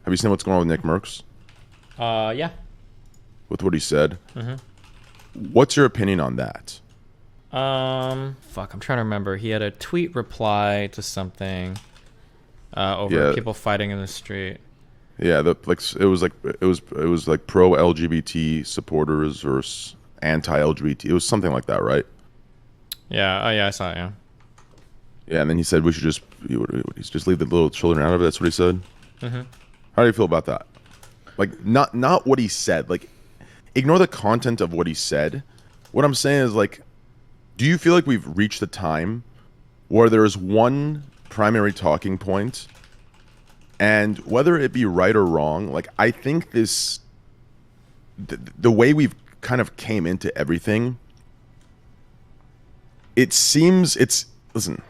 Have you seen what's going on with NICKMERCS? Yeah. With what he said? Mm-hmm. What's your opinion on that? Fuck, I'm trying to remember. He had a tweet reply to something over people fighting in the street. Yeah, it was like pro LGBT supporters versus anti LGBT. It was something like that, right? Yeah. Oh yeah, I saw it. Yeah. Yeah, and then he said we should just leave the little children out of it. That's what he said. Mm-hmm. How do you feel about that? Like, not what he said. Like, ignore the content of what he said. What I'm saying is, like, do you feel like we've reached the time where there is one primary talking point, and whether it be right or wrong, like, I think the way we've kind of came into everything, it seems listen.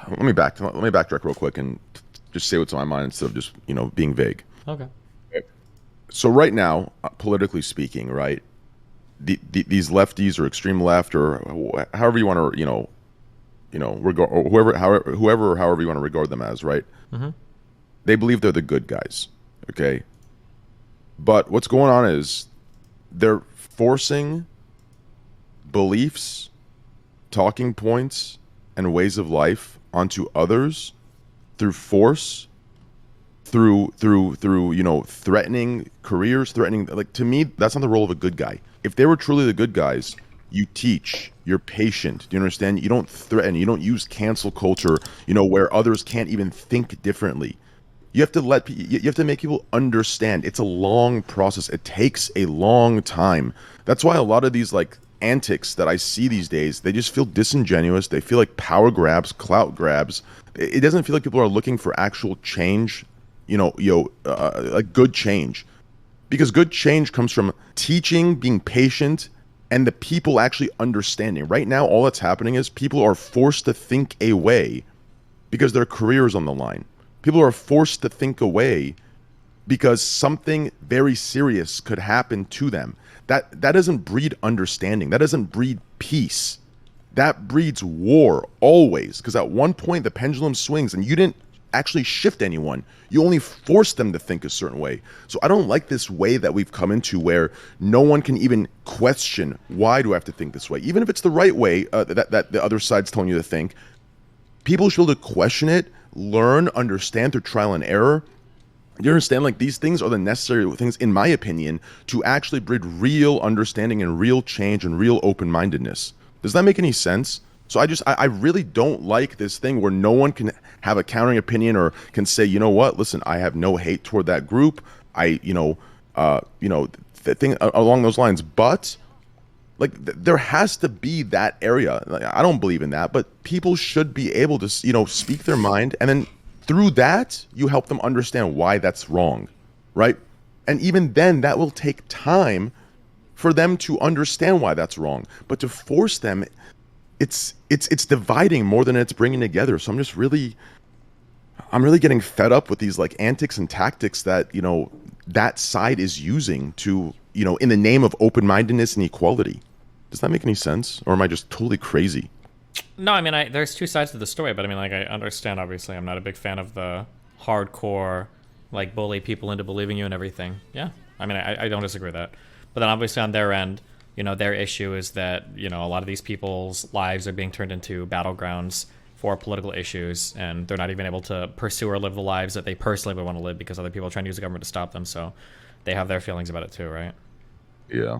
Let me backtrack real quick and just say what's on my mind instead of just being vague. Okay. So right now, politically speaking, right, these lefties or extreme left or however you want to regard, or however you want to regard them as, right? Mm-hmm. They believe they're the good guys, okay? But what's going on is they're forcing beliefs, talking points, and ways of life onto others through force, through threatening careers, threatening, like, to me, that's not the role of a good guy. If they were truly the good guys, you teach, you're patient. Do you understand? You don't threaten, you don't use cancel culture, where others can't even think differently. You have to make people understand. It's a long process. It takes a long time. That's why a lot of these, like, antics that I see these days, they just feel disingenuous. They feel like power grabs, clout grabs. It doesn't feel like people are looking for actual change, like good change. Because good change comes from teaching, being patient, and the people actually understanding. Right now, all that's happening is people are forced to think away because their career is on the line. People are forced to think away because something very serious could happen to them. That doesn't breed understanding. That doesn't breed peace. That breeds war, always. Because at one point, the pendulum swings, and you didn't actually shift anyone. You only forced them to think a certain way. So I don't like this way that we've come into where no one can even question, why do I have to think this way? Even if it's the right way that the other side's telling you to think, people should be able to question it, learn, understand through trial and error. You understand, like, these things are the necessary things, in my opinion, to actually breed real understanding and real change and real open-mindedness. Does that make any sense? So I really don't like this thing where no one can have a countering opinion or can say, you know what, listen, I have no hate toward that group. The thing along those lines. But, like, there has to be that area. Like, I don't believe in that, but people should be able to, speak their mind, and then through that, you help them understand why that's wrong, right? And even then, that will take time for them to understand why that's wrong. But to force them, it's dividing more than it's bringing together. So I'm really getting fed up with these, like, antics and tactics that that side is using to in the name of open-mindedness and equality. Does that make any sense, or am I just totally crazy? No, I mean, there's two sides to the story, but I mean, like, I understand, obviously. I'm not a big fan of the hardcore, like, bully people into believing you and everything. Yeah, I mean, I don't disagree with that. But then obviously on their end, their issue is that, a lot of these people's lives are being turned into battlegrounds for political issues, and they're not even able to pursue or live the lives that they personally would want to live because other people are trying to use the government to stop them. So they have their feelings about it too, right? Yeah.